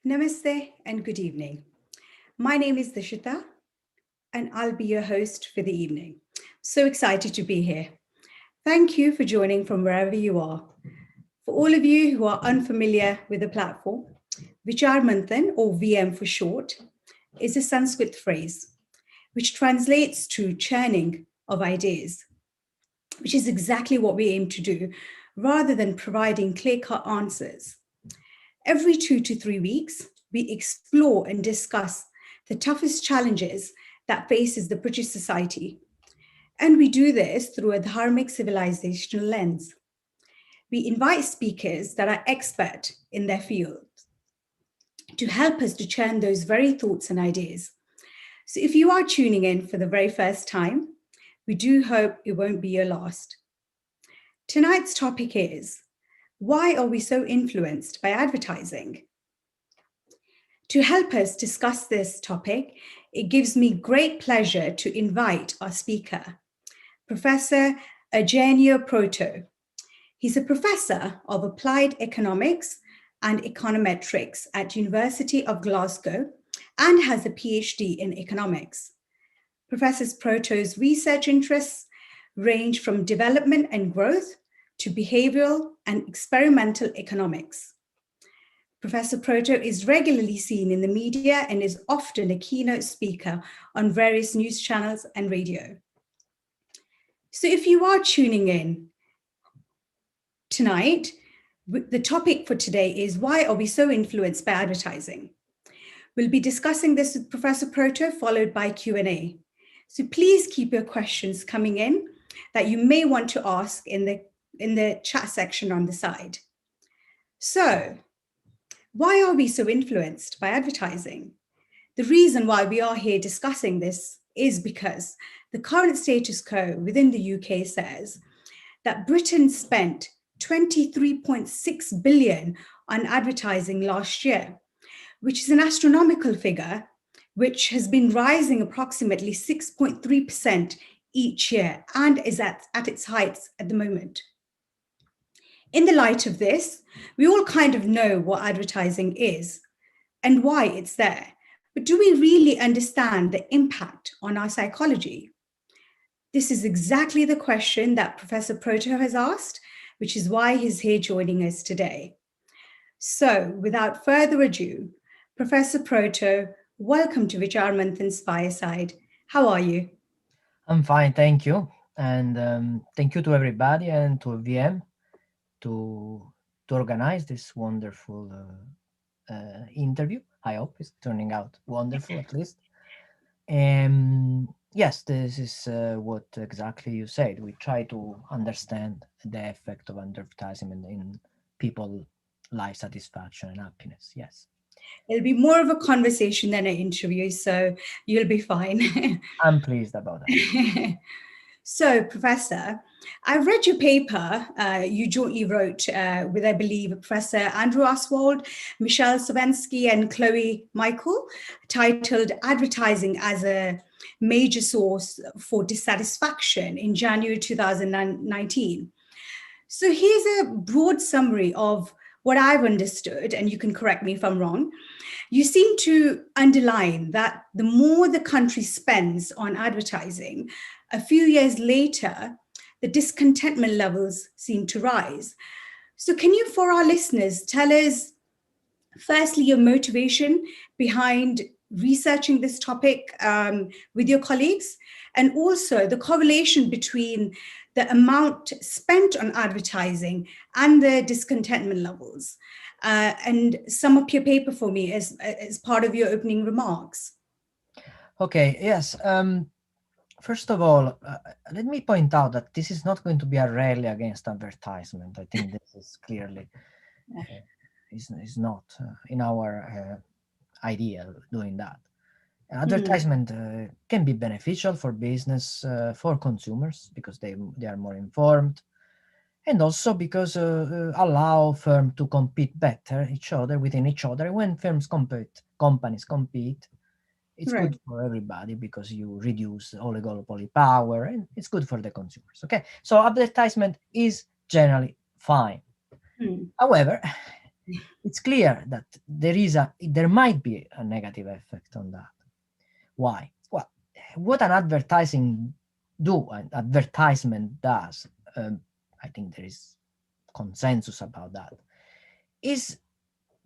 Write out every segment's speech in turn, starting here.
Namaste and good evening. My name is Dishita and I'll be your host for the evening. So excited to be here. Thank you for joining from wherever you are. For all of you who are unfamiliar with the platform, Vichar Manthan, or VM for short, is a Sanskrit phrase which translates to churning of ideas, which is exactly what we aim to do rather than providing clear-cut answers. Every 2 to 3 weeks, we explore and discuss the toughest challenges that faces the British society. And we do this through a dharmic civilizational lens. We invite speakers that are expert in their field to help us to churn those very thoughts and ideas. So if you are tuning in for the very first time, we do hope it won't be your last. Tonight's topic is, why are we so influenced by advertising? To help us discuss this topic, it gives me great pleasure to invite our speaker, Professor Eugenio Proto. He's a professor of applied economics and econometrics at University of Glasgow and has a PhD in economics. Professor Proto's research interests range from development and growth to behavioral and experimental economics. Professor Proto is regularly seen in the media and is often a keynote speaker on various news channels and radio. So if you are tuning in tonight, the topic for today is, why are we so influenced by advertising? We'll be discussing this with Professor Proto, followed by Q&A. So please keep your questions coming in that you may want to ask in the chat section on the side. So, why are we so influenced by advertising? The reason why we are here discussing this is because the current status quo within the UK says that Britain spent 23.6 billion on advertising last year, which is an astronomical figure, which has been rising approximately 6.3% each year and is at its heights at the moment. In the light of this, we all kind of know what advertising is and why it's there. But do we really understand the impact on our psychology? This is exactly the question that Professor Proto has asked, which is why he's here joining us today. So, without further ado, Professor Proto, welcome to Vichar Manthan's Fireside. How are you? I'm fine, thank you. And thank you to everybody and to VM to organize this wonderful interview. I hope it's turning out wonderful at least. Yes, this is what exactly you said. We try to understand the effect of advertisement in people' life satisfaction and happiness. Yes. It'll be more of a conversation than an interview, so you'll be fine. I'm pleased about that. So, Professor, I read your paper you jointly wrote with, I believe, Professor Andrew Oswald, Michelle Sovensky, and Chloe Michael, titled Advertising as a Major Source for Dissatisfaction in January 2019. So here's a broad summary of what I've understood, and you can correct me if I'm wrong. You seem to underline that the more the country spends on advertising, a few years later, the discontentment levels seem to rise. So, can you, for our listeners, tell us, firstly, your motivation behind researching this topic with your colleagues, and also the correlation between the amount spent on advertising and the discontentment levels? And sum up your paper for me as part of your opening remarks. Okay, yes. First of all, let me point out that this is not going to be a rally against advertisement. I think this is clearly is not in our idea doing that. Advertisement can be beneficial for business, for consumers, because they are more informed, and also because allow firms to compete better each other within each other. When firms compete, companies compete, it's Right. good for everybody because you reduce oligopoly power and it's good for the consumers. Okay, so advertisement is generally fine. Hmm. However, it's clear that there might be a negative effect on that. Why? Well, what an advertisement does, I think there is consensus about that, is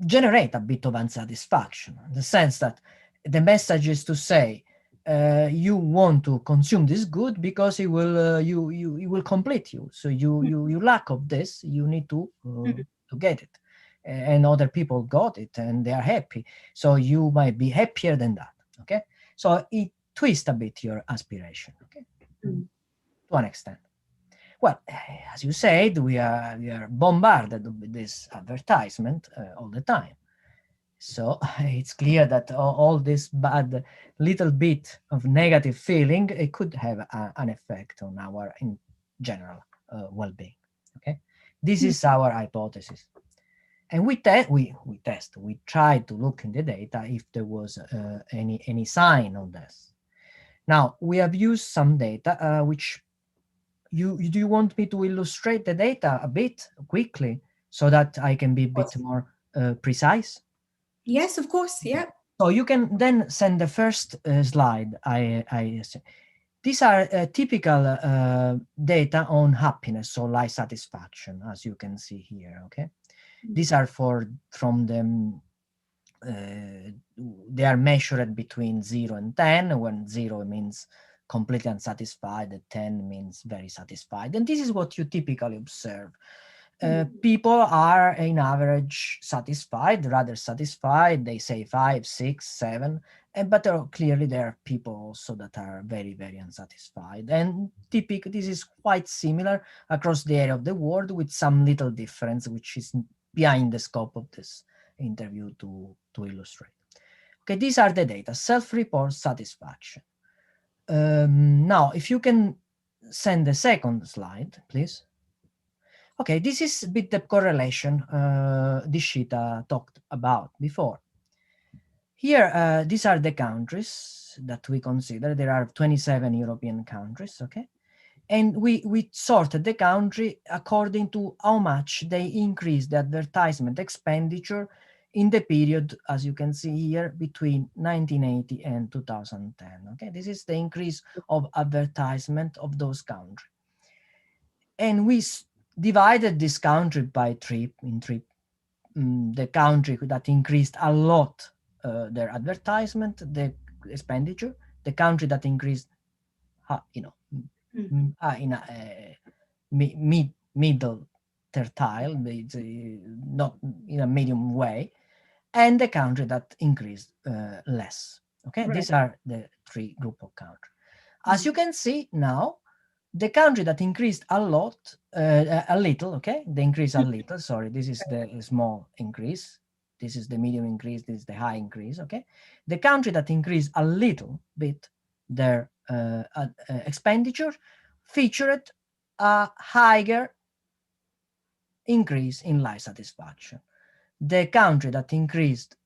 generate a bit of unsatisfaction, in the sense that the message is to say, you want to consume this good because it will it will complete you. So you lack of this, you need to get it, and other people got it and they are happy. So you might be happier than that. Okay, so it twists a bit your aspiration. Okay, to an extent. Well, as you said, we are bombarded with this advertisement all the time. So it's clear that all this bad little bit of negative feeling, it could have an effect on our in general well-being. Okay, this is our hypothesis, and we try to look in the data if there was any sign of this. Now we have used some data which do you want me to illustrate the data a bit quickly so that I can be a bit more precise? Yes, of course. Yeah. So you can then send the first slide. These are typical data on happiness or life satisfaction, as you can see here. Okay, these are from the they are measured between 0 and 10, when 0 means completely unsatisfied and 10 means very satisfied. And this is what you typically observe. People are in average satisfied, rather satisfied. They say 5, 6, 7, but clearly there are people also that are very, very unsatisfied. And this is quite similar across the area of the world, with some little difference, which is behind the scope of this interview to illustrate. Okay, these are the data, self-report satisfaction. Now, if you can send the second slide, please. Okay, this is a bit the correlation Dishita talked about before. Here, these are the countries that we consider. There are 27 European countries, okay? And we sorted the country according to how much they increased the advertisement expenditure in the period, as you can see here, between 1980 and 2010. Okay, this is the increase of advertisement of those countries. And we divided this country by three. The country that increased a lot their advertisement, the expenditure, the country that increased, in a middle tertile, not in a medium way, and the country that increased less. Okay, right. These are the three group of countries. As you can see now, the country that increased a little, okay, they increase a little, sorry, this is the small increase, this is the medium increase, this is the high increase, okay. The country that increased a little bit their expenditure featured a higher increase in life satisfaction. The country that increased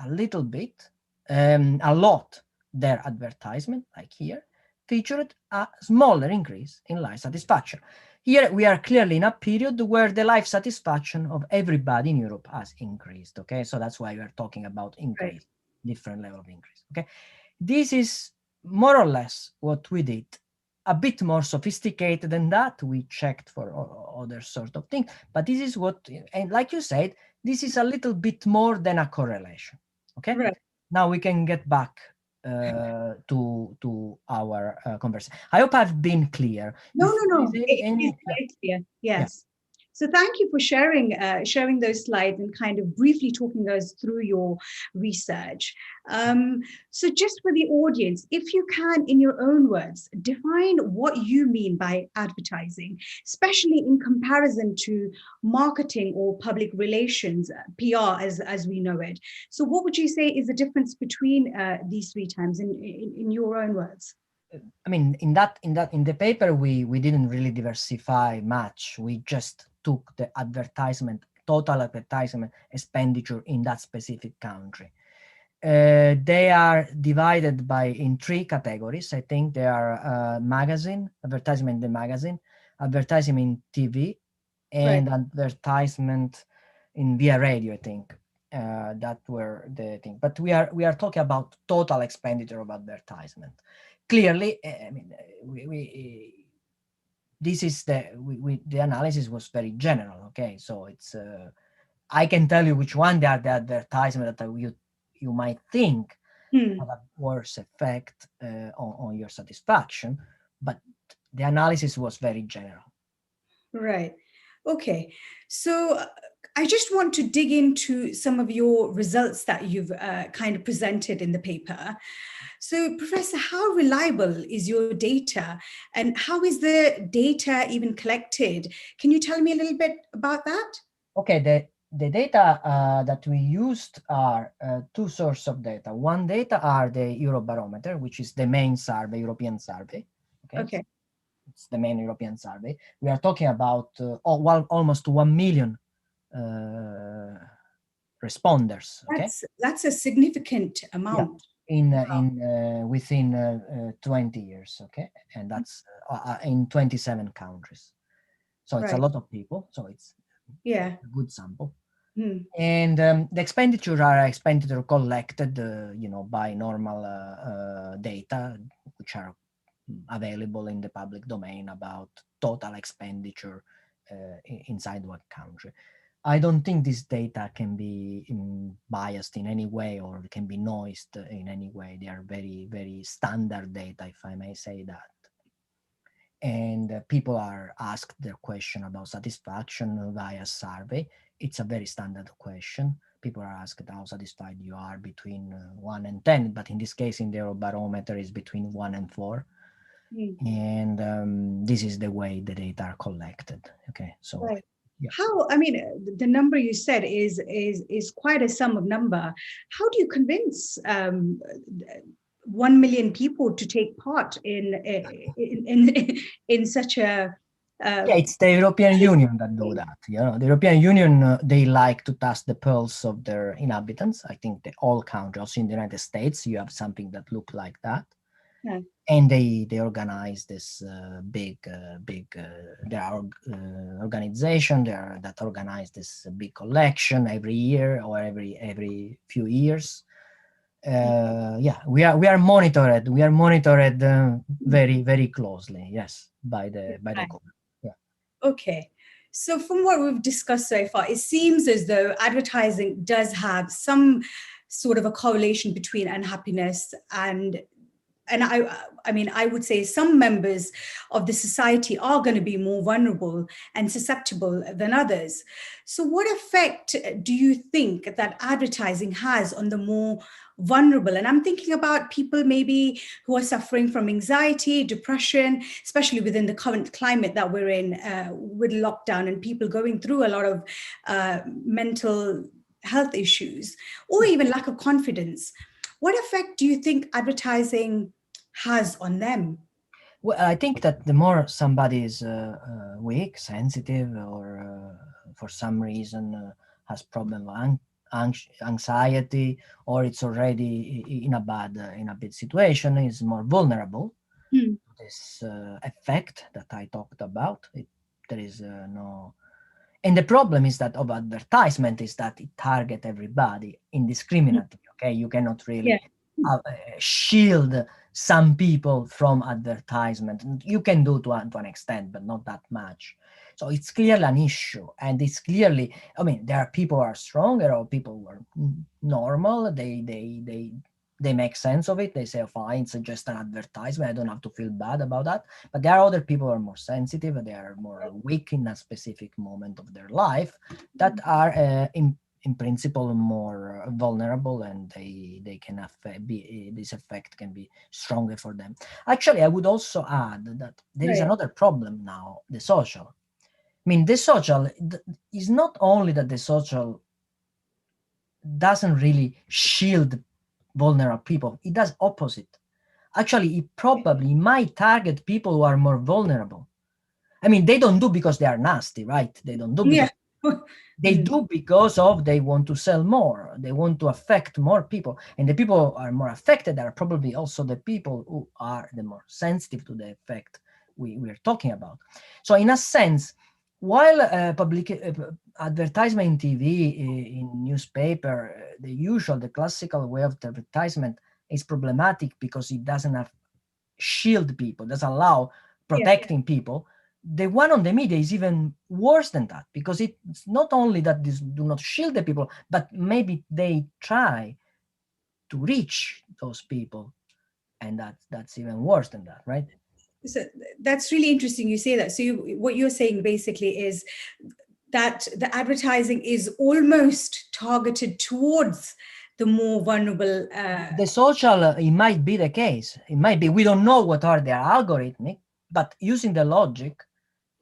a little bit, a lot, their advertisement, like here, featured a smaller increase in life satisfaction. Here we are clearly in a period where the life satisfaction of everybody in Europe has increased. Okay, so that's why we are talking about increase, right. Different level of increase. Okay, this is more or less what we did. A bit more sophisticated than that, we checked for other sort of things, but this is what, and like you said, this is a little bit more than a correlation. Okay, right. Now we can get back to our conversation. I hope I've been clear. No. It is very clear. Yes. Yeah. So thank you for sharing those slides and kind of briefly talking us through your research. So just for the audience, if you can, in your own words, define what you mean by advertising, especially in comparison to marketing or public relations, PR as we know it. So what would you say is the difference between these three terms in your own words? I mean, in the paper, we didn't really diversify much. We just took the total advertisement expenditure in that specific country. They are divided in three categories. I think they are advertisement in the magazine, advertisement in TV, and right. Advertisement in via radio, I think. That were the thing. But we are talking about total expenditure of advertisement. Clearly, I mean, we this is the analysis was very general. Okay, so it's I can tell you which one they are the advertisement that you might think Hmm. have a worse effect on your satisfaction, but the analysis was very general. Right. Okay. So I just want to dig into some of your results that you've kind of presented in the paper. So, Professor, how reliable is your data and how is the data even collected? Can you tell me a little bit about that? Okay, the data that we used are two sources of data. One data are the Eurobarometer, which is the main survey, European survey. Okay, Okay. it's the main European survey. We are talking about almost 1 million responders. Okay, That's a significant yeah, amount. in within 20 years. Okay, and that's in 27 countries. So it's a Right. lot of people. So it's Yeah. a good sample. Hmm. And the expenditure are expenditure collected, by normal data, which are available in the public domain about total expenditure inside one country. I don't think this data can be biased in any way or can be noised in any way. They are very, very standard data, if I may say that. And people are asked their question about satisfaction via survey. It's a very standard question. People are asked how satisfied you are between 1 and 10, but in this case, in the Eurobarometer, is between 1 and 4. And this is the way the data are collected. Okay, so Right. yeah. How, I mean, the number you said is quite a sum of number. How do you convince 1 million people to take part in such a Yeah, it's the European Union that do that. The European Union, they like to test the pulse of their inhabitants. I think all countries, also in the United States, you have something that look like that. Yeah. And they organize this big there are organization there that organize this big collection every year or every few years. Yeah, we are monitored. We are monitored very, very closely. Yes, by the government. Yeah. Okay. So from what we've discussed so far, it seems as though advertising does have some sort of a correlation between unhappiness and I mean, I would say some members of the society are going to be more vulnerable and susceptible than others. So, what effect do you think that advertising has on the more vulnerable? And I'm thinking about people maybe who are suffering from anxiety, depression, especially within the current climate that we're in with lockdown and people going through a lot of mental health issues or even lack of confidence. What effect do you think advertising has on them? Well, I think that the more somebody is weak, sensitive, or for some reason has problem with anxiety, or it's already in a bad situation, is more vulnerable Hmm. to this effect that I talked about. There is no, and the problem is that of advertisement is that it target everybody indiscriminately. Okay, you cannot Yeah. really shield some people from advertisement. You can do to an extent, but not that much. So it's clearly an issue, and it's clearly. I mean, there are people who are stronger or people who are normal. They make sense of it. They say, "Fine, it's just an advertisement. I don't have to feel bad about that." But there are other people who are more sensitive. They are more weak in a specific moment of their life that are in principle more vulnerable, and they can be this effect can be stronger for them. Actually, I would also add that there is Right. another problem now: the social. I mean, the social is not only that the social doesn't really shield vulnerable people; it does opposite. Actually, it probably might target people who are more vulnerable. I mean, they don't do because they are nasty, right? They don't do Yeah. because they do because of they want to sell more. They want to affect more people, and the people who are more affected are probably also the people who are the more sensitive to the effect we are talking about. So, in a sense, while advertisement in TV, in newspaper, the classical way of advertisement is problematic because it doesn't have shield people, doesn't allow protecting people. The one on the media is even worse than that, because it's not only that these do not shield the people, but maybe they try to reach those people, and that's even worse than that, right? So that's really interesting you say that. So what you're saying basically is that the advertising is almost targeted towards the more vulnerable. The social, it might be the case. It might be. We don't know what are the algorithmic, but using the logic,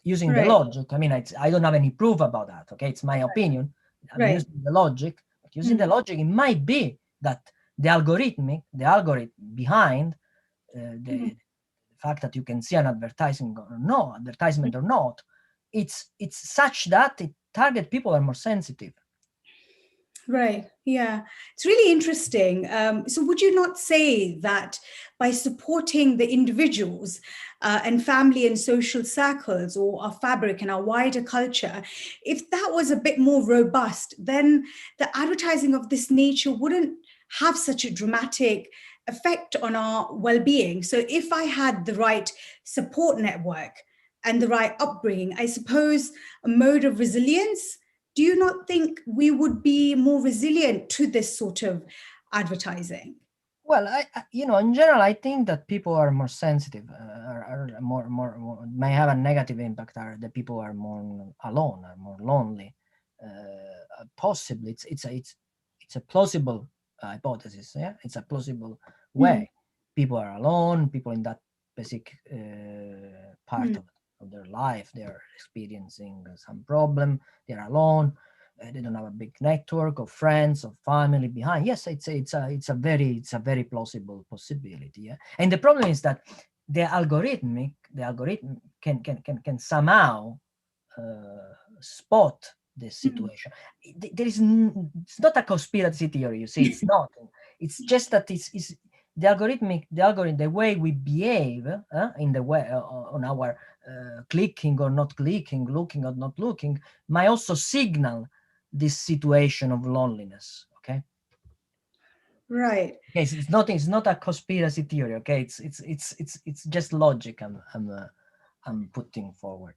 I mean, I don't have any proof about that. Okay, it's my opinion. I'm using the logic. But using the logic, it might be that the algorithm behind the fact that you can see an advertisement or not, it's such that it target people are more sensitive. Right. Yeah. It's really interesting. So would you not say that by supporting the individuals and family and social circles, or our fabric and our wider culture, if that was a bit more robust, then the advertising of this nature wouldn't have such a dramatic effect on our well-being? So if I had the right support network and the right upbringing, I suppose a mode of resilience, do you not think we would be more resilient to this sort of advertising? Well, in general, I think that people are more sensitive, are more may have a negative impact. Are the people are more alone, are more lonely? Possibly, it's a plausible hypothesis. Yeah, it's a plausible way. People are alone. People in that basic part of their life, they are experiencing some problem. They are alone. They don't have a big network of friends or family behind. Yes, it's a very plausible possibility. Yeah, and the problem is that the algorithm can somehow spot this situation. It's not a conspiracy theory. You see, it's not. It's just that it's the algorithm, the way we behave in the way on our clicking or not clicking, looking or not looking, might also signal this situation of loneliness. Okay. Right. Yes, it's not a conspiracy theory. Okay, it's just logic. I'm putting forward.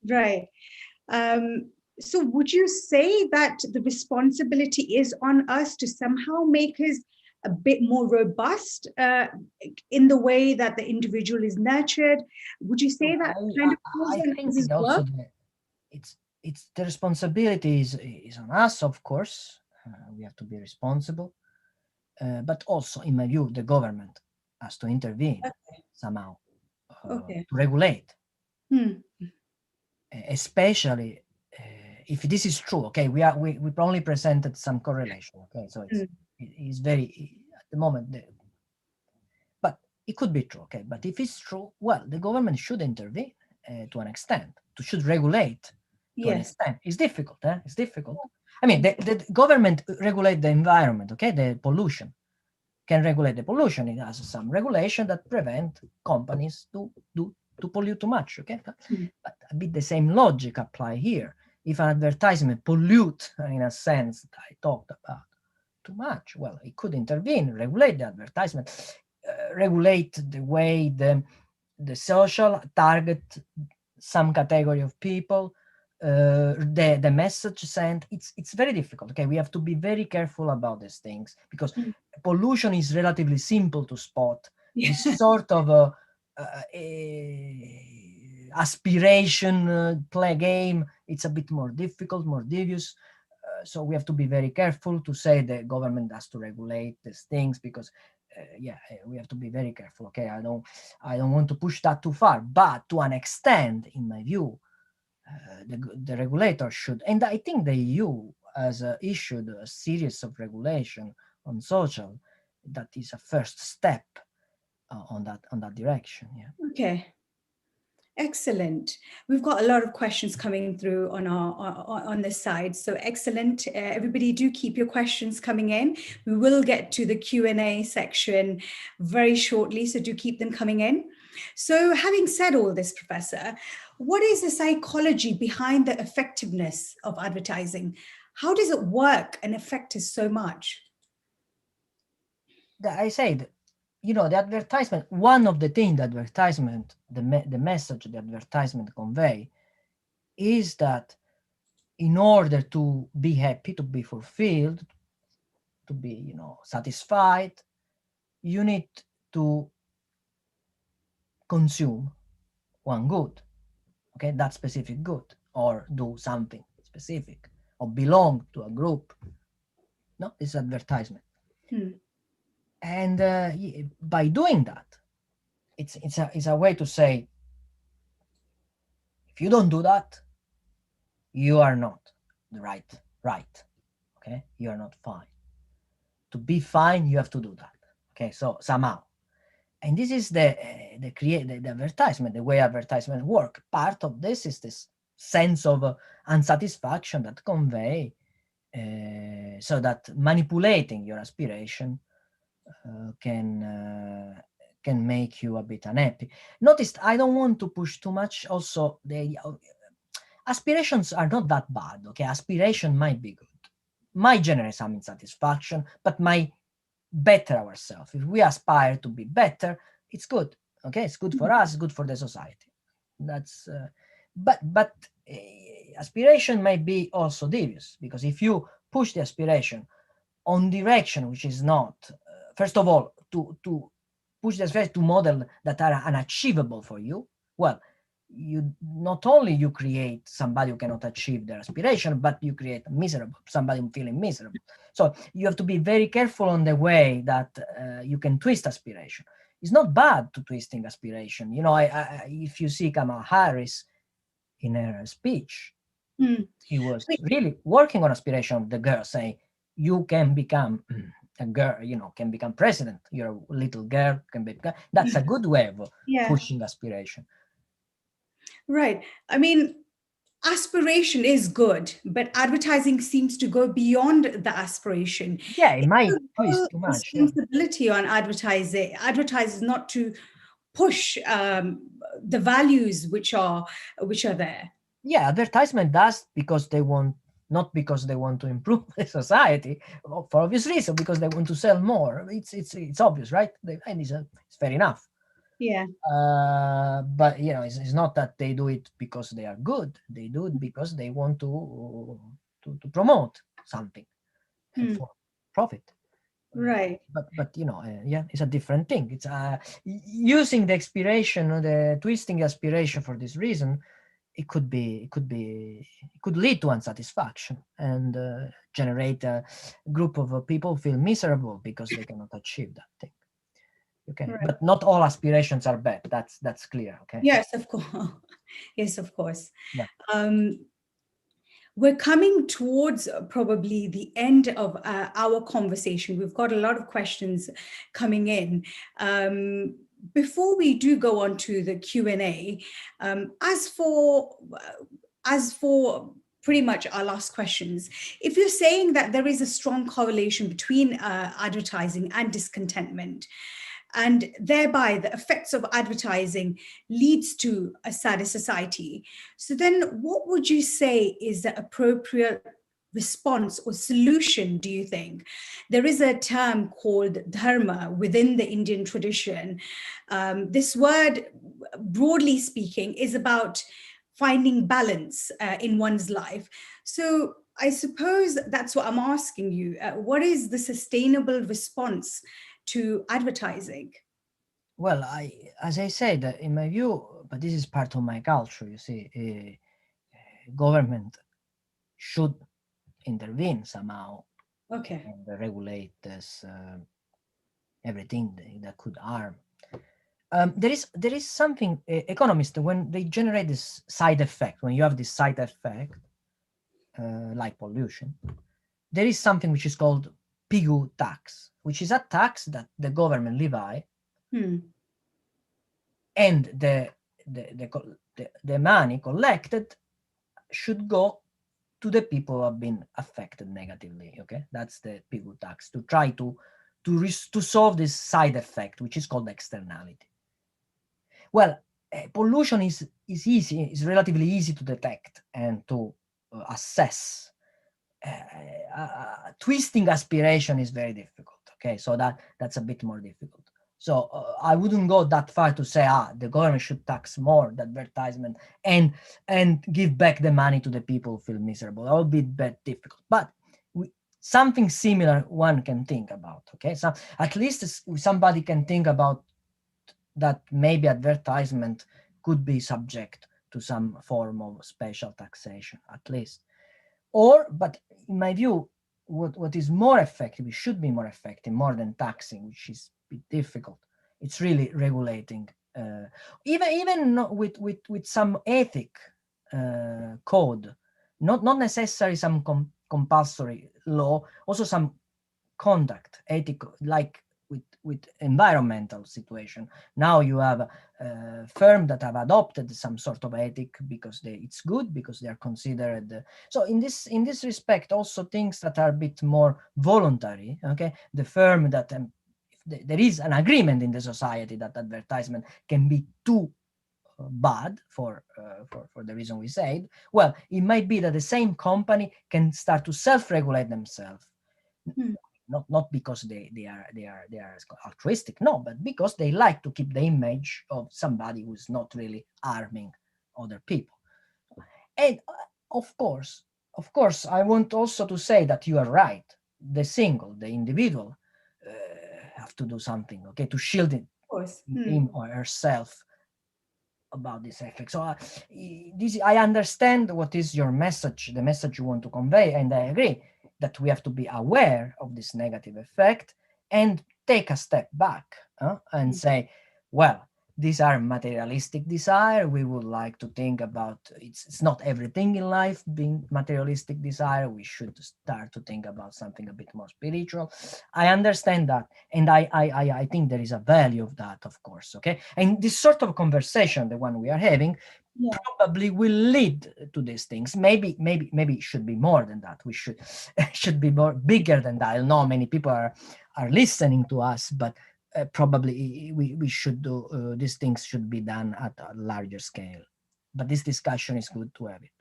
Right. So would you say that the responsibility is on us to somehow make us a bit more robust in the way that the individual is nurtured? Would you say that kind of goes I on think as also well? it's the responsibility is on us, of course. We have to be responsible, but also, in my view, the government has to intervene somehow to regulate, especially if this is true. Okay, we only presented some correlation. Okay, so it's very at the moment, but it could be true. Okay, but if it's true, well, the government should intervene to an extent, should regulate to an extent. It's difficult. It's difficult. I mean, the government regulate the environment. Okay, the pollution can regulate the pollution. It has some regulation that prevent companies to pollute too much. Okay, but a bit the same logic apply here. If an advertisement pollute in a sense that I talked about too much, well, it could intervene, regulate the advertisement, regulate the way the social target some category of people, the message sent. It's very difficult. Okay, we have to be very careful about these things, because pollution is relatively simple to spot. This sort of aspiration play game, it's a bit more difficult, more devious. So we have to be very careful to say the government has to regulate these things, because we have to be very careful. Okay, I don't want to push that too far, but to an extent, in my view, the regulator should, and I think the EU has issued a series of regulation on social. That is a first step on that direction. Yeah. Okay. Excellent. We've got a lot of questions coming through on this side. So excellent. Everybody do keep your questions coming in. We will get to the Q&A section very shortly, so do keep them coming in. So having said all this, Professor, what is the psychology behind the effectiveness of advertising? How does it work and affect us so much? I said, the advertisement, one of the things the advertisement, the message the advertisement convey is that in order to be happy, to be fulfilled, to be, satisfied, you need to consume one good, okay, that specific good, or do something specific, or belong to a group. No, it's advertisement. And by doing that, it's a way to say, if you don't do that, you are not the right. Okay, you are not fine. To be fine, you have to do that. Okay, so somehow, and this is the advertisement, the way advertisement work. Part of this is this sense of unsatisfaction that convey, so that manipulating your aspiration can make you a bit unhappy. Notice I don't want to push too much. Also, the aspirations are not that bad. Okay, aspiration might be good, might generate some insatisfaction, but might better ourselves. If we aspire to be better, it's good. Okay, it's good for us, good for the society. That's but aspiration might be also devious, because if you push the aspiration on direction which is not, first of all, to push the aspiration to model that are unachievable for you, well, you not only you create somebody who cannot achieve their aspiration, but you create miserable, somebody feeling miserable. So you have to be very careful on the way that you can twist aspiration. It's not bad to twisting aspiration. If you see Kamala Harris in her speech, he was really working on aspiration of the girl, saying you can become a girl, can become president. You're a little girl, can become. That's a good way of pushing aspiration. Right. I mean, aspiration is good, but advertising seems to go beyond the aspiration. Yeah, it might twist too much. Responsibility on advertisers not to push the values which are there. Yeah, advertisement does because they want, not because they want to improve the society, for obvious reason, because they want to sell more. It's obvious, right? And it's fair enough. Yeah. But it's not that they do it because they are good. They do it because they want to promote something for profit. Right. But it's a different thing. It's using the aspiration, the twisting aspiration for this reason. It could lead to unsatisfaction and generate a group of people feel miserable because they cannot achieve that thing. Okay, right. But not all aspirations are bad. That's clear. Okay. Yes, of course. Yes, of course. Yeah. We're coming towards probably the end of our conversation. We've got a lot of questions coming in. Before we do go on to the Q&A, as for pretty much our last questions, if you're saying that there is a strong correlation between advertising and discontentment, and thereby the effects of advertising leads to a sadder society, so then what would you say is the appropriate response or solution, do you think? There is a term called dharma within the Indian tradition. This word, broadly speaking, is about finding balance in one's life. So I suppose that's what I'm asking you. What is the sustainable response to advertising? Well, as I said, in my view, but this is part of my culture, you see, government should intervene somehow, okay, and regulate this everything that could harm. There is something, economists, when they generate this side effect, when you have this side effect, like pollution, there is something which is called pigu tax, which is a tax that the government levy, and the money collected should go to the people who have been affected negatively. Okay, that's the pigu tax, to try to solve this side effect, which is called externality. Well, pollution is easy, is relatively easy to detect and to assess. Twisting aspiration is very difficult. Okay, so that's a bit more difficult. So I wouldn't go that far to say, the government should tax more the advertisement and give back the money to the people who feel miserable. That would be bit difficult, but something similar one can think about. Okay, so at least somebody can think about that maybe advertisement could be subject to some form of special taxation, at least. Or, but in my view, what is more effective, it should be more effective, more than taxing, which is a bit difficult. It's really regulating, even with some ethic code, not necessarily some compulsory law, also some conduct, ethical, like with environmental situation. Now you have firms that have adopted some sort of ethic because it's good, because they are considered. So in this respect, also things that are a bit more voluntary. Okay, the firm that there is an agreement in the society that advertisement can be too bad for the reason we said. Well, it might be that the same company can start to self-regulate themselves. Not because they are altruistic, no, but because they like to keep the image of somebody who's not really harming other people. And of course, I want also to say that you are right. The individual, have to do something, okay, to shield it, him or herself about this effect. So I understand what is your message, the message you want to convey, and I agree that we have to be aware of this negative effect and take a step back and say, well, these are materialistic desire. We would like to think about it's not everything in life being materialistic desire. We should start to think about something a bit more spiritual. I understand that, and I think there is a value of that, of course. Okay, and this sort of conversation, the one we are having, probably will lead to these things. Maybe it should be more than that. We should be more bigger than that. I know many people are listening to us, but probably we should do these things should be done at a larger scale. But this discussion is good to have it.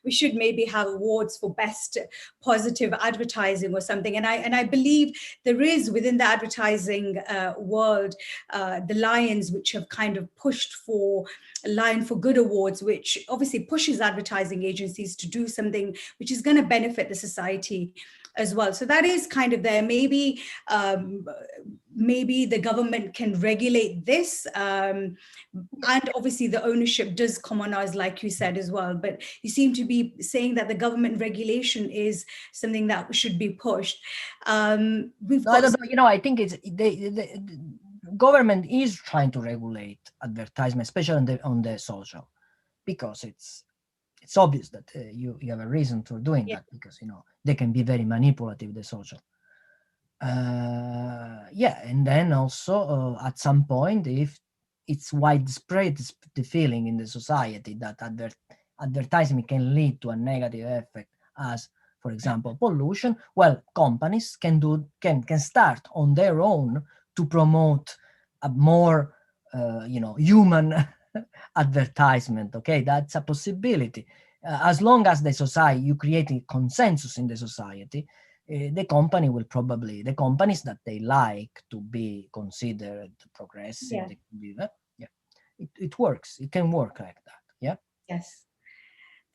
We should maybe have awards for best positive advertising or something. And I believe there is within the advertising world the lions which have kind of pushed for Lion for Good awards, which obviously pushes advertising agencies to do something which is going to benefit the society as well. So that is kind of there. Maybe the government can regulate this, and obviously the ownership does come on us, like you said as well. But you seem to be saying that the government regulation is something that should be pushed. I think it's the government is trying to regulate advertisement, especially on the social, because it's obvious that you have a reason for doing that, because they can be very manipulative, the social. And then also at some point, if it's widespread, the feeling in the society that advertising can lead to a negative effect, as for example pollution, well, companies can start on their own to promote a more human advertisement. Okay, that's a possibility. As long as you create a consensus in the society, the companies that they like to be considered progressive, it works. It can work like that. Yeah. Yes.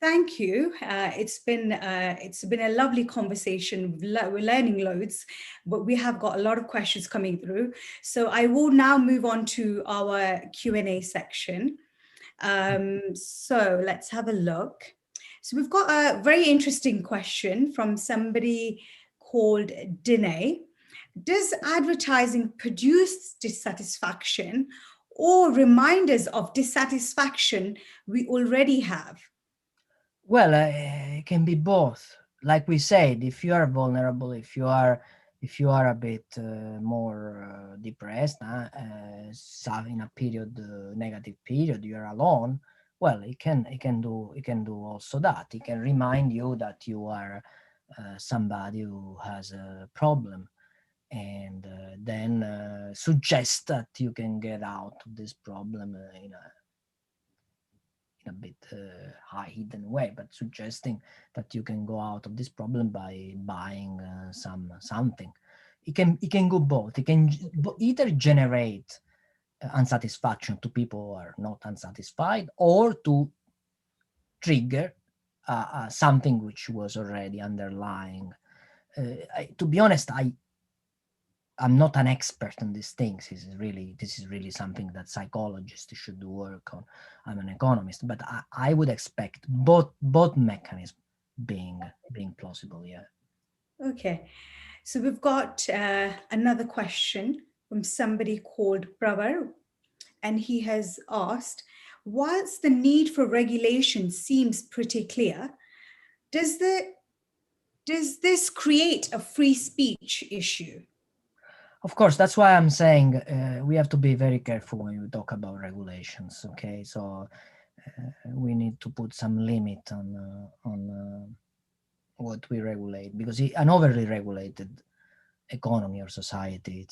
Thank you. It's been a lovely conversation. We're learning loads, but we have got a lot of questions coming through. So I will now move on to our Q&A section. So let's have a look. So we've got a very interesting question from somebody called Dine. Does advertising produce dissatisfaction or reminders of dissatisfaction we already have? Well, it can be both. Like we said, if you are vulnerable, if you are a bit more depressed, in a negative period, you are alone. Well, it can do also that. It can remind you that you are somebody who has a problem, and then suggest that you can get out of this problem in a bit hidden way, but suggesting that you can go out of this problem by buying something. It can go both. It can either generate unsatisfaction to people who are not unsatisfied, or to trigger something which was already underlying. To be honest, I'm not an expert on these things. This is really something that psychologists should work on. I'm an economist, but I would expect both mechanisms being plausible. Yeah. Okay, so we've got another question from somebody called Pravar, and he has asked, whilst the need for regulation seems pretty clear, does this create a free speech issue? Of course, that's why I'm saying we have to be very careful when we talk about regulations. Okay, so we need to put some limit on what we regulate, because an overly regulated economy or society,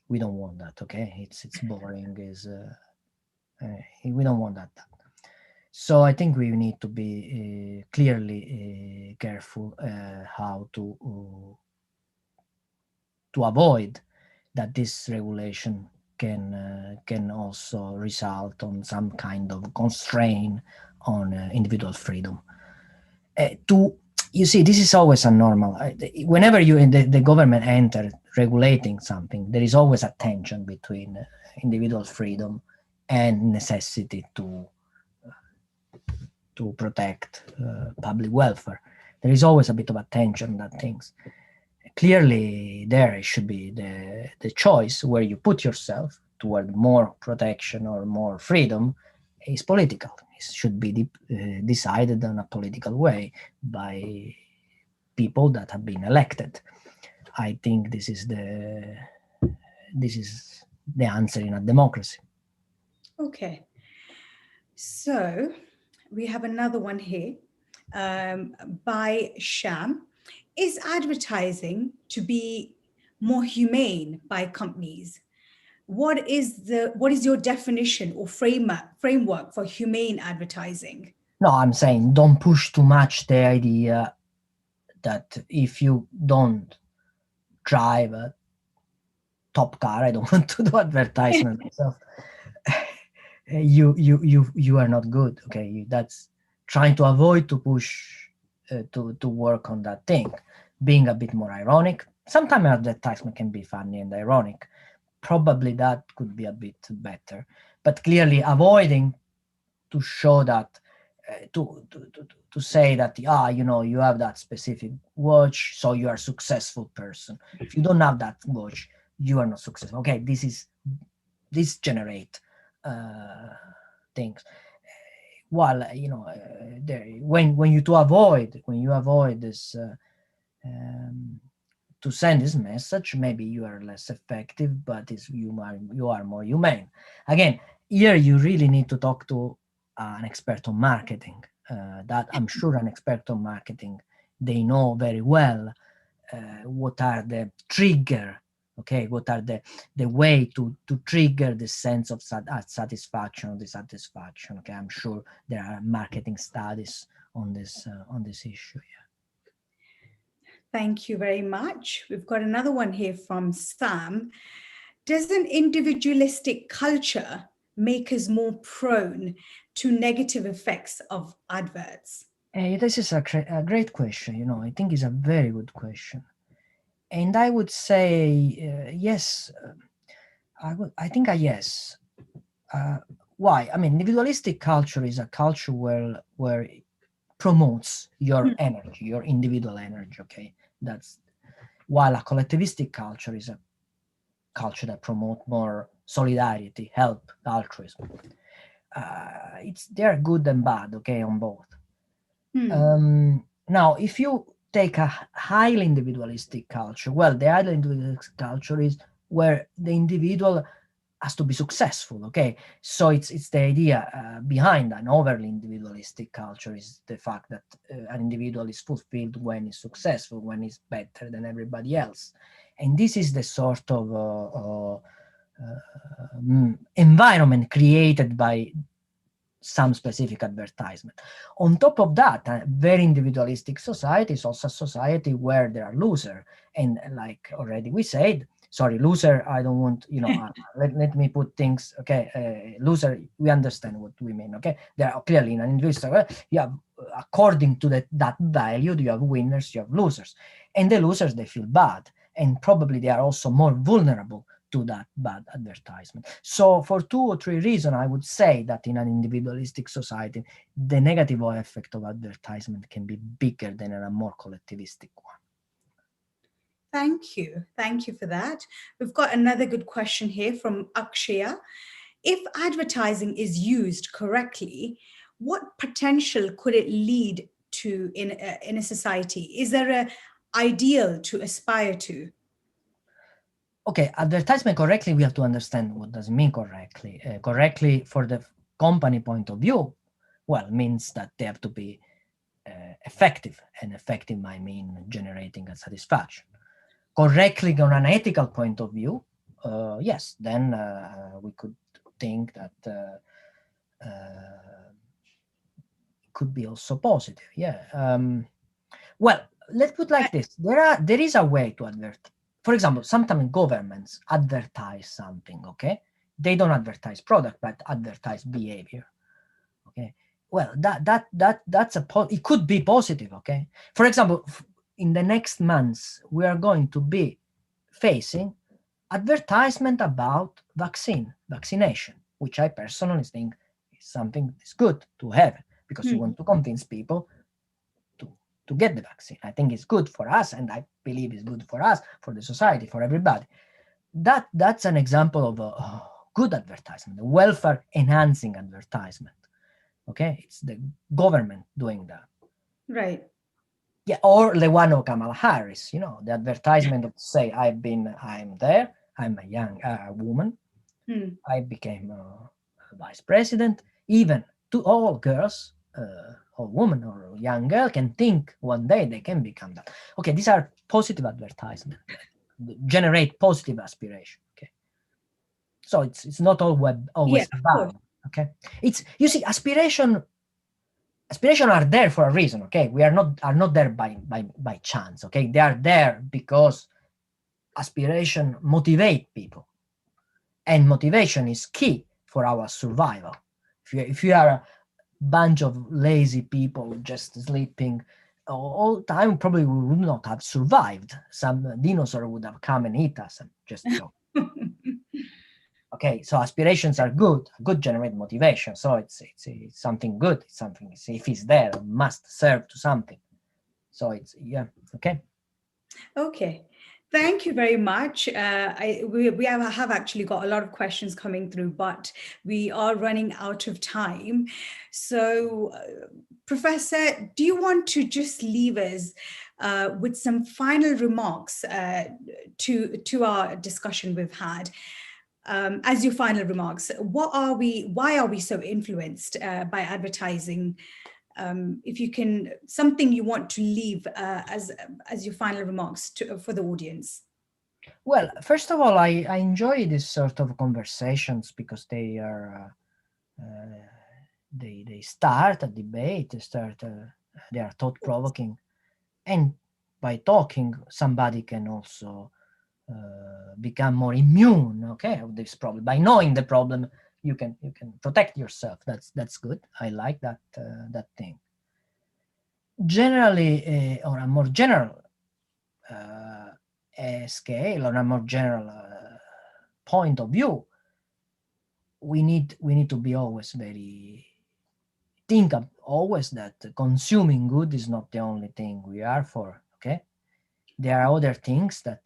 we don't want that. Okay, it's boring. We don't want that. So I think we need to be clearly careful how to avoid that this regulation can also result on some kind of constraint on individual freedom. You see, this is always a normal. Whenever the government enter regulating something, there is always a tension between individual freedom and necessity to protect public welfare. There is always a bit of a tension that things. Clearly, there should be the choice where you put yourself toward more protection or more freedom is political. It should be decided in a political way by people that have been elected. I think this is the answer in a democracy. Okay, so we have another one here by Sham. Is advertising to be more humane by companies? What is your definition or framework for humane advertising? No, I'm saying don't push too much the idea that if you don't drive a top car, I don't want to do advertisement myself, you are not good. Okay, that's trying to avoid to push to work on that thing, being a bit more ironic. Sometimes advertisement can be funny and ironic. Probably that could be a bit better, but clearly avoiding to show that to say that you have that specific watch, so you are a successful person. If you don't have that watch, you are not successful. Okay, this generate things. While when you avoid this to send this message, maybe you are less effective, but you are more humane. Again, here you really need to talk to an expert on marketing. That I'm sure an expert on marketing, they know very well what are the trigger. Okay, what are the way to trigger the sense of satisfaction or dissatisfaction? Okay, I'm sure there are marketing studies on this issue. Yeah. Thank you very much. We've got another one here from Sam. Does an individualistic culture make us more prone to negative effects of adverts? This is a great question. I think it's a very good question. And I would say yes. I think a yes. Why? I mean, individualistic culture is a culture where it promotes your energy, your individual energy. Okay, that's while a collectivistic culture is a culture that promotes more solidarity, help, altruism. They are good and bad. Okay, on both. Now, if you take a highly individualistic culture, well, the highly individualistic culture is where the individual has to be successful. Okay, so it's the idea behind an overly individualistic culture is the fact that an individual is fulfilled when he's successful, when he's better than everybody else, And this is the sort of environment created by some specific advertisement. On top of that, a very individualistic society is also a society where there are losers. And like already we said, sorry, loser, I don't want, let me put things, okay, loser, we understand what we mean, okay? There are clearly in an individual, you have, according to that value, you have winners, you have losers. And the losers, they feel bad. And probably they are also more vulnerable to that bad advertisement. So for 2 or 3 reasons, I would say that in an individualistic society, the negative effect of advertisement can be bigger than in a more collectivistic one. Thank you. Thank you for that. We've got another good question here from Akshaya. If advertising is used correctly, what potential could it lead to in a society? Is there an ideal to aspire to? Okay, advertisement correctly, we have to understand what does it mean correctly. Correctly, for the company point of view, well, means that they have to be effective, and effective might mean generating a satisfaction. Correctly, on an ethical point of view, yes, then we could think that it could be also positive. Yeah. Well, let's put like this: there is a way to advert. For example, sometimes governments advertise something. Okay, they don't advertise product, but advertise behavior. Okay. Well, that's it could be positive. Okay. For example, in the next months, we are going to be facing advertisement about vaccination, which I personally think is something that's good to have, because you want to convince people to get the vaccine. I think it's good for us, and I believe it's good for us, for the society, for everybody. That's an example of a good advertisement, a welfare enhancing advertisement. Okay, it's the government doing that. Right. Yeah, or the one of Kamala Harris, the advertisement of say, I'm there, I'm a young woman, I became a vice president. Even to all girls, or women or young girl can think one day they can become that. Okay, these are positive advertisements that generate positive aspiration. Okay, so it's not always bad. Okay, it's, you see, aspiration are there for a reason. Okay, we are not there by chance. Okay, they are there because aspiration motivate people, and motivation is key for our survival. If you are a bunch of lazy people just sleeping all the time, probably we would not have survived. Some dinosaur would have come and eat us. And just joke. Okay, so aspirations are good generate motivation. So it's something good. It's something, if it's there, it must serve to something. So it's, yeah, okay. Okay. Thank you very much. We have actually got a lot of questions coming through, but we are running out of time. So, Professor, do you want to just leave us with some final remarks to our discussion we've had? As your final remarks, why are we so influenced by advertising? If you can, something you want to leave as your final remarks for the audience. Well, first of all, I enjoy this sort of conversations because they are they start a debate, they are thought provoking, and by talking, somebody can also become more immune, okay, of this problem. By knowing the problem, you can protect yourself. That's good. I like that thing. Generally, on a more general scale, on a more general point of view, we need to be always think of always that consuming good is not the only thing we are for. Okay, there are other things that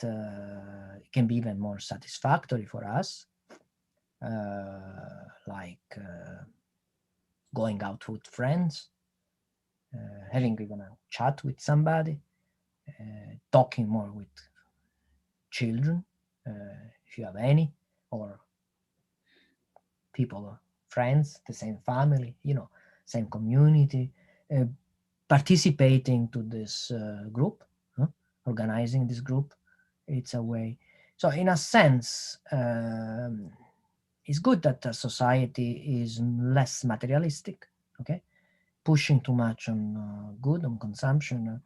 can be even more satisfactory for us, like going out with friends, having even a chat with somebody, talking more with children, if you have any, or people, friends, the same family, same community, participating to this group, organizing this group. it's a way. So in a sense, it's good that the society is less materialistic, okay? Pushing too much on good, on consumption,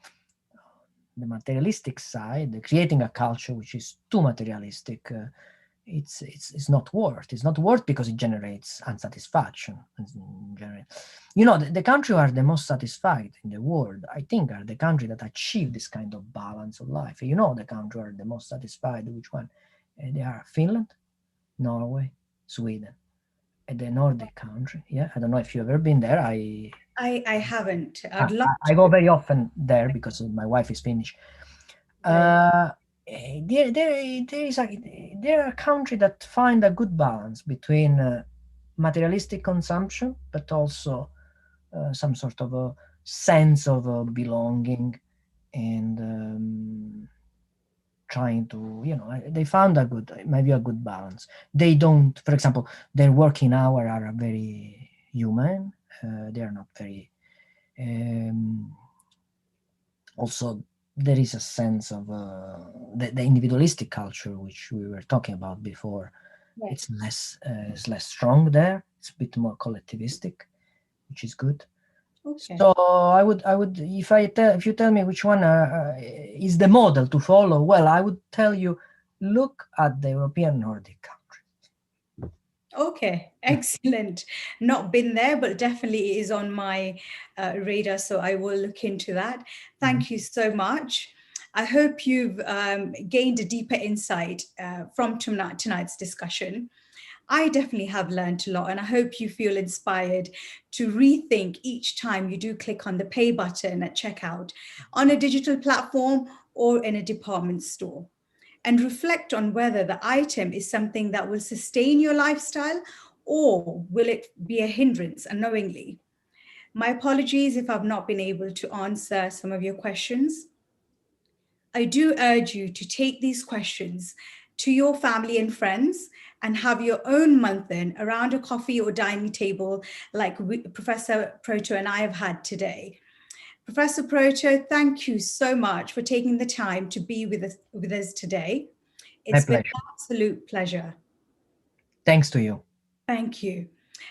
the materialistic side, creating a culture which is too materialistic. It's not worth. It's not worth because it generates unsatisfaction. The country who are the most satisfied in the world, I think, are the country that achieve this kind of balance of life. The country who are the most satisfied, which one? They are Finland, Norway, Sweden, and the Nordic country. Yeah, I don't know if you've ever been there. I haven't. I'd love I go very often there because my wife is Finnish. They're a country that find a good balance between materialistic consumption, but also some sort of a sense of belonging and trying to, they found maybe a good balance. They don't, for example, their working hours are very human. They are not very. Also, there is a sense of the individualistic culture which we were talking about before. Yes. It's less strong there. It's a bit more collectivistic, which is good. Okay. So I would if you tell me which one is the model to follow, well, I would tell you, look at the European Nordic countries. Okay, excellent. Not been there, but definitely is on my radar, so I will look into that. Thank you so much. I hope you've gained a deeper insight from tonight's discussion. I definitely have learned a lot, and I hope you feel inspired to rethink each time you do click on the pay button at checkout on a digital platform or in a department store, and reflect on whether the item is something that will sustain your lifestyle or will it be a hindrance unknowingly. My apologies if I've not been able to answer some of your questions. I do urge you to take these questions to your family and friends and have your own month-end around a coffee or dining table like Professor Proto and I have had today. Professor Proto, thank you so much for taking the time to be with us today. It's been an absolute pleasure. Thanks to you. Thank you.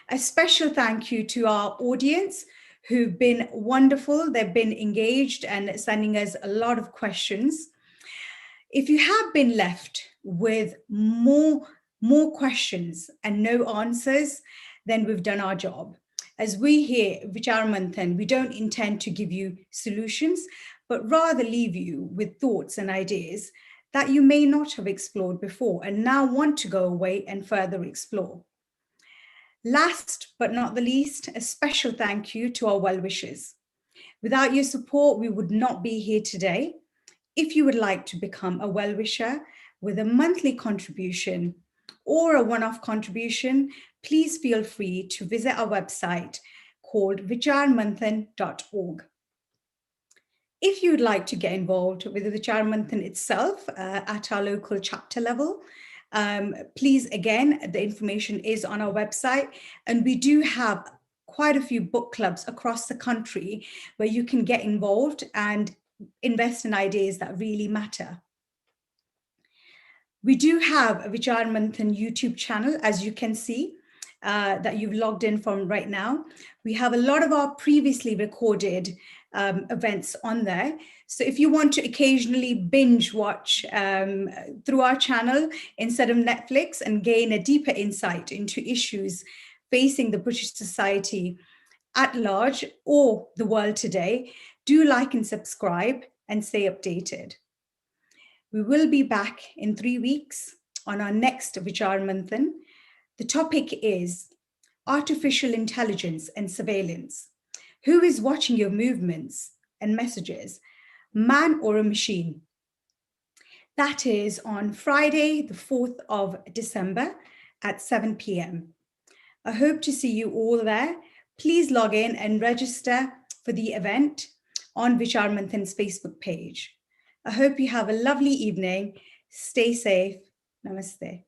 A special thank you to our audience who've been wonderful. They've been engaged and sending us a lot of questions. If you have been left with more questions and no answers, then we've done our job. As we here at Vicharamanthan, we don't intend to give you solutions, but rather leave you with thoughts and ideas that you may not have explored before and now want to go away and further explore. Last but not the least, a special thank you to our well-wishers. Without your support, we would not be here today. If you would like to become a well-wisher with a monthly contribution or a one-off contribution, please feel free to visit our website called vicharamanthan.org. If you'd like to get involved with the Vicharamanthan itself at our local chapter level, please, again, the information is on our website, and we do have quite a few book clubs across the country where you can get involved and invest in ideas that really matter. We do have a Vicharamanthan YouTube channel, as you can see, that you've logged in from right now. We have a lot of our previously recorded events on there. So if you want to occasionally binge watch through our channel instead of Netflix and gain a deeper insight into issues facing the British society at large or the world today, do like and subscribe and stay updated. We will be back in 3 weeks on our next Vicharamanthan. The topic is artificial intelligence and surveillance. Who is watching your movements and messages, man or a machine? That is on Friday, the 4th of December at 7 p.m. I hope to see you all there. Please log in and register for the event on Vicharamanthan's Facebook page. I hope you have a lovely evening. Stay safe. Namaste.